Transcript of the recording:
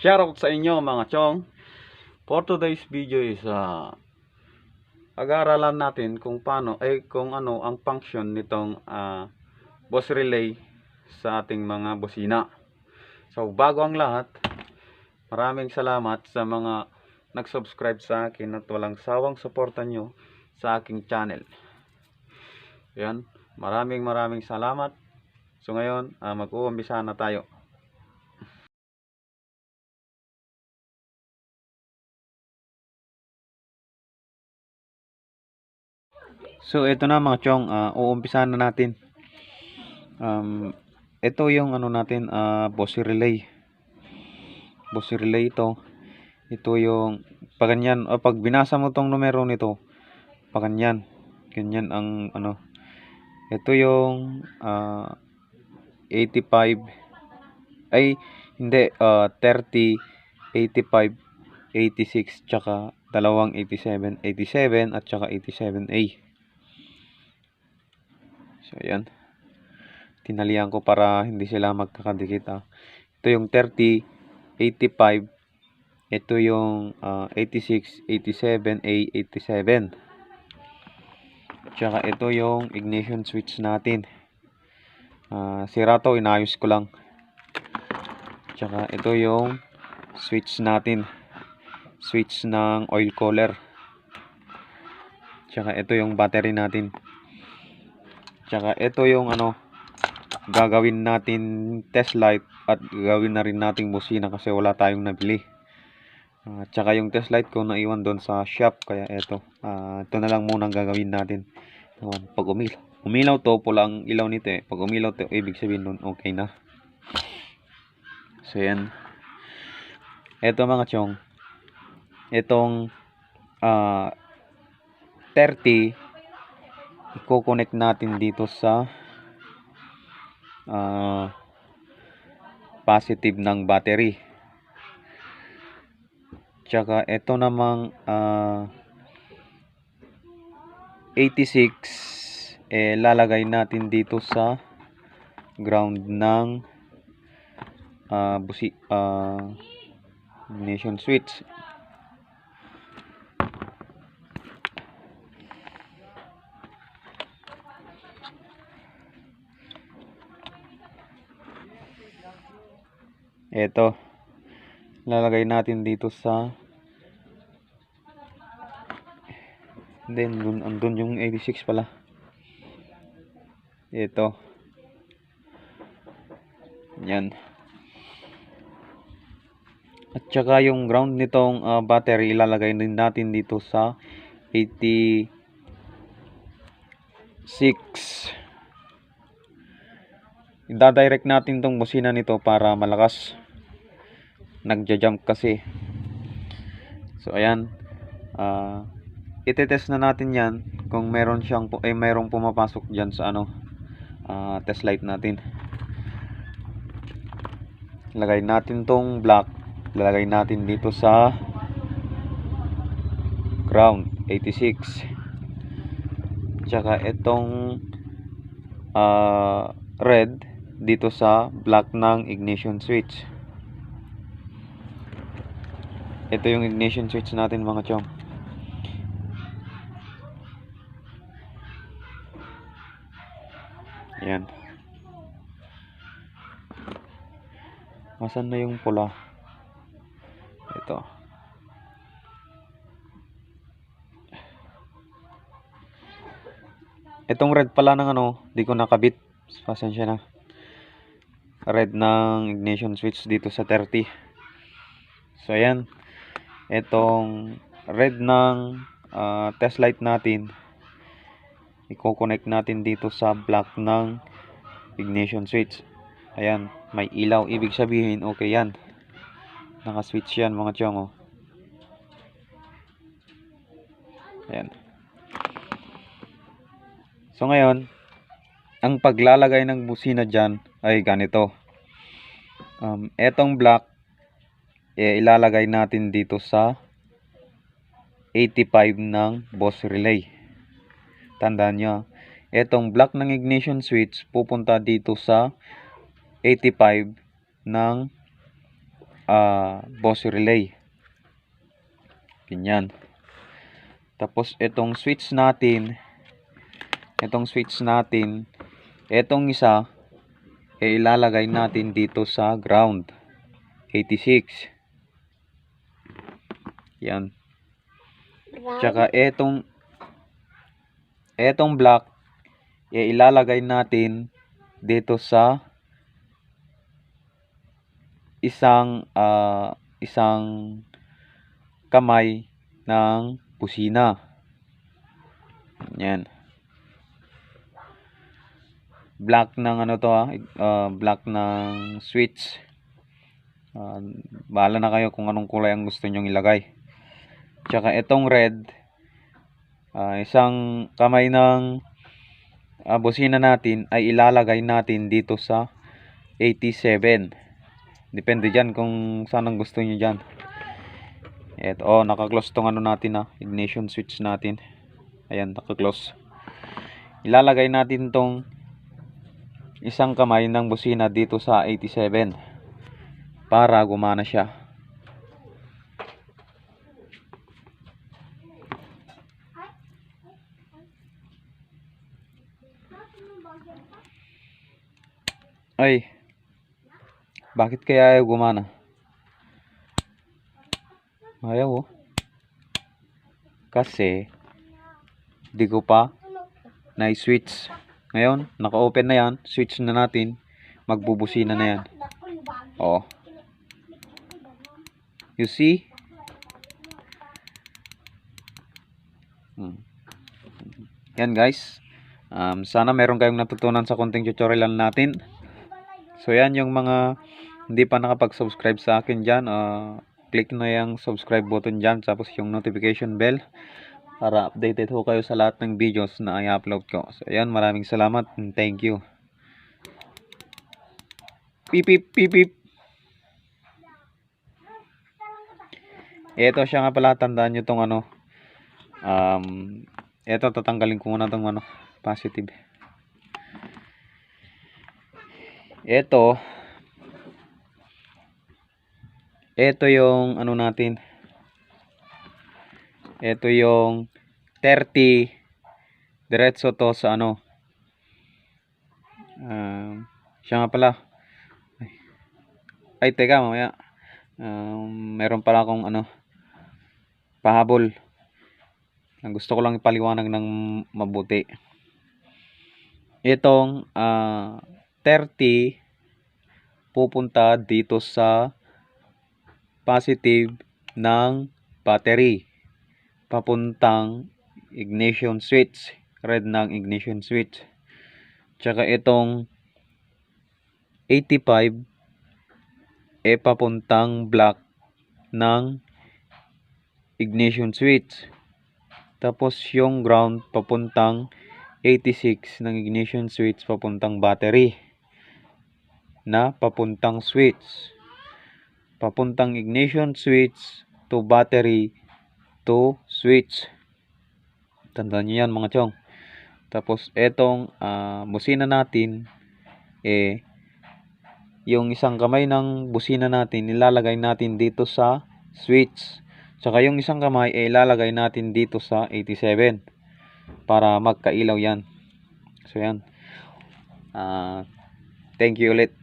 Shoutout sa inyo mga chong. For today's video is pag-aaralan natin kung paano kung ano ang function nitong Boss Relay sa ating mga bosina. So bago ang lahat, maraming salamat sa mga nag-subscribe sa akin at walang sawang suporta nyo sa aking channel. Yan, maraming salamat. So ngayon, mag-uumpisa na tayo. So ito na mga chong, uumpisahan na natin. Ito yung ano natin, Boss Relay. Boss Relay ito. Ito yung paganyan, pag binasa mo tong numero nito, paganyan. Ganyan ang ano. Ito yung 85 ay hindi 30, 85, 86 tsaka dalawang 87, 87 at tsaka 87A. So ayan. Tinalian ko para hindi sila magkakadikit. Ito yung 30, 85. Ito yung 86, 87A, 87. Tsaka ito yung ignition switch natin. Sira to, inayos ko lang. Tsaka ito yung switch natin. Switch ng oil cooler. Tsaka ito yung battery natin. Tsaka ito yung gagawin natin test light at gagawin na rin nating busina kasi wala tayong nabili. Tsaka yung test light ko naiwan doon sa shop, kaya ito na lang muna ang gagawin natin. Pag umilaw to, pula ang ilaw nito pag umilaw to, ibig sabihin nun okay na. So yan, eto mga chong, itong 30 i-connect natin dito sa positive ng battery. Tsaka ito namang 86 lalagay natin dito sa ground ng ignition switch. Ito lalagay natin dito sa andun yung 86 pala. Ito yan. At saka yung ground nitong battery ilalagay din natin dito sa 86. Ida-direct natin tong busina nito para malakas. Nagja-jump kasi. So ayan, itetest na natin yan kung meron siyang mayroong pumapasok diyan sa test light natin. Lagay natin tong black, lalagay natin dito sa ground 86. Tsaka itong red dito sa black ng ignition switch. Ito yung ignition switch natin mga chong. Ayan. Masan na yung pula? Ito. Itong red pala ng di ko nakabit. Pasensya na. Red ng ignition switch dito sa 30. So ayan. Itong red ng test light natin, i-connect natin dito sa black ng ignition switch. Ayan, may ilaw, ibig sabihin okay yan, naka-switch yan mga chong. Ayan. So ngayon, ang paglalagay ng busina dyan ay ganito. Etong black ilalagay natin dito sa 85 ng Boss Relay. Tandaan nyo, etong black ng ignition switch pupunta dito sa 85 ng Bose relay. Ganyan. Tapos itong switch natin, itong isa ilalagay natin dito sa ground 86. Yan. Tsaka etong black ilalagay natin dito sa isang kamay ng busina. Yan. Black ng black ng switch. Bahala na kayo kung anong kulay ang gusto nyong ilagay. Tsaka itong red, isang kamay ng busina natin ay ilalagay natin dito sa 87. Depende dyan kung saan ang gusto nyo dyan. Ito, naka-close tong natin ignition switch natin. Ayan, naka-close. Ilalagay natin tong isang kamay ng busina dito sa 87 para gumana siya. Ay, bakit kaya ayaw gumana? Ayaw kasi di ko pa na-switch. Ngayon, naka-open na yan. Switch na natin. Magbubusina na yan. Oh. You see? Yan guys. Sana meron kayong natutunan sa konting tutorial natin. So yan yung mga hindi pa nakapag-subscribe sa akin dyan. Click na yung subscribe button dyan. Tapos yung notification bell. Para updated ho kayo sa lahat ng videos na i-upload ko. So yan, maraming salamat and thank you. Pip pip pip pip. Ito siya nga pala, tandaan nyo tong ito tatanggalin ko muna tong positive. Ito yung natin. Ito yung 30 diretso to sa siya nga pala. Ay teka, mamaya meron pala akong pahabol. Gusto ko lang ipaliwanag ng mabuti. Itong 30 pupunta dito sa positive ng battery papuntang ignition switch, red ng ignition switch. Tsaka itong 85 papuntang black ng ignition switch. Tapos yung ground papuntang 86 ng ignition switch papuntang battery na papuntang switch. Papuntang ignition switch to battery to switch. Tandaan nyo yan mga chong. Tapos etong busina natin yung isang kamay ng busina natin nilalagay natin dito sa switch. Saka yung isang kamay ilalagay natin dito sa 87 para magkailaw yan. So yan. Thank you ulit.